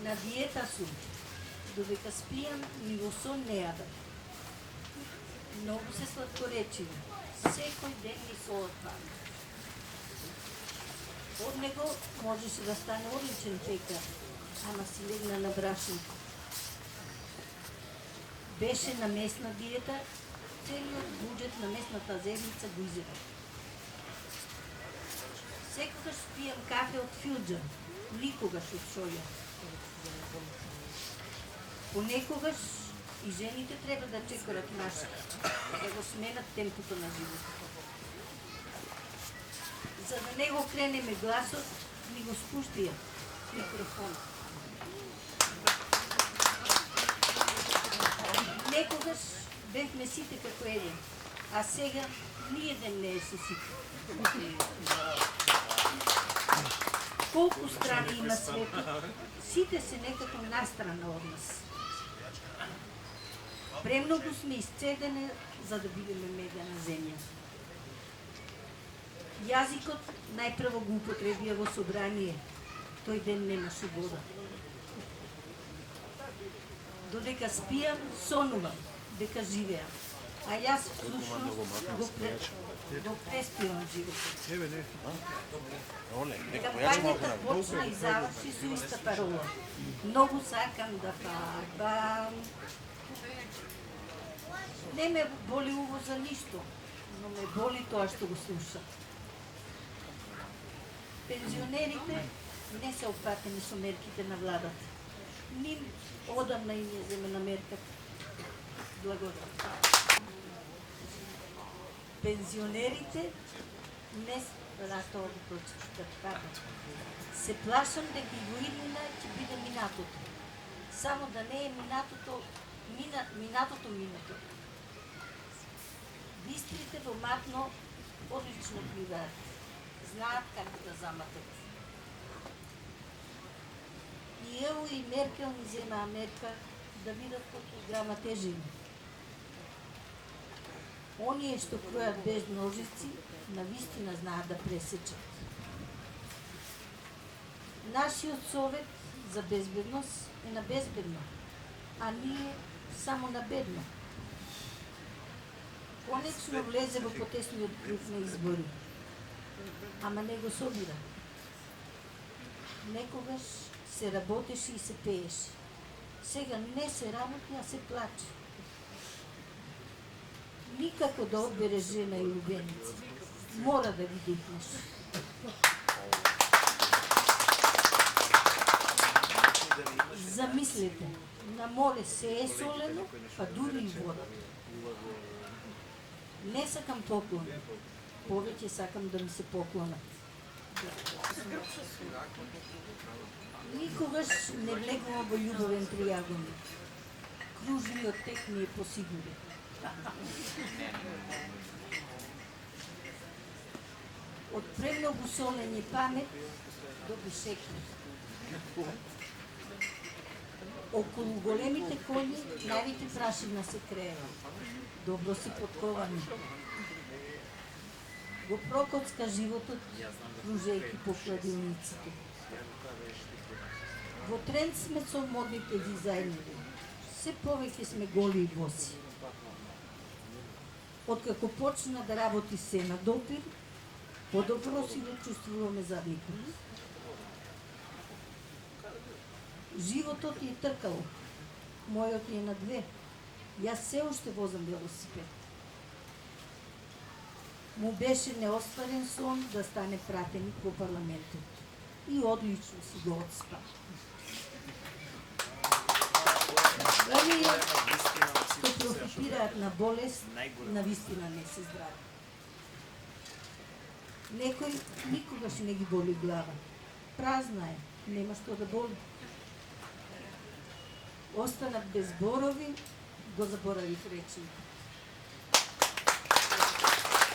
На диета сум. Додека спијам, ни во сон не јадам. Многу се сладкоречиви. Секој ден ми се отпада. Од него можеше да стане одличен пекар, ама си легна на брашното. Беше на местна диета, целиот буџет на местната земјица го изедов. Секогаш пијам кафе од филџан, никогаш од шоја. Понекогаш и жените треба да чекорат нашите, да го сменат темпото на животот. За да не го кренеме гласот, ни го спуштија микрофон. Некогаш бевме сите како еден, а сега ниеден не е со сите. Колку страни има светот, сите се некако настрана од нас. Премногу сме исцедени за да бидеме медена земја. Јазикот најпрво го употребија во собрание, тој ден немаше вода. Додека спијам, сонувам, дека живеам, а јас всушност го преспивам животот. Кампањата почна и заврши со иста парола. Многу сакам да фарбам. Не ме боли уво за ништо, но ме боли тоа што го слушам. Пензионерите не се опатени со мерките на владата. Ним одамна им е земена мерка. Благодарам. Пензионерите не тоа го прочитав. Се плашам дека и во иднина ќе биде минатото. Само да не е минатото, минато. Бистрите во Матно одлично пливаат. Знаат како да заматат. И ево и Меркел ни зема мерка да видат колку грама тежини. Оние што кројат без ножици, навистина знаат да пресечат. Нашиот совет за безбедност е на безбедно, а ние само на бедно. Конечно влезе во потесниот круг на избори, ама не го собира. Некогаш се работеше и се пееше. Сега не се работи, а се плаче. Никако да одбере жена и любеница. Мора да ги дихнеш. Замислете, на море се е солено, па дури и вода. Не сакам поклон, повеќе сакам да ми се поклонат. Никогаш не влегувам во љубовен триаголник. Кружниот тек ми е посигурен. Од премногу солење памет до бешекни. Околу големите коњи највите прашина се крева. Добро си подковани. Го прокоцка животот, кружејќи по хладилниците. Во тренд сме со модните дизајнери. Се повеќе сме голи и боси. Откако почна да работи се на допир, подобро си го чувствуваме задникот. Животот е тркало. Мојот е на две. Јас се уште возам велосипед. Му беше неостварен сон да стане пратеник во парламентот. И одлично си го отспа. Оние што профитираат на болест, навистина не се здрави. Некој никогаш не ги боли глава. Празна е, нема што да боли. Останат без зборови, го заборавив речи.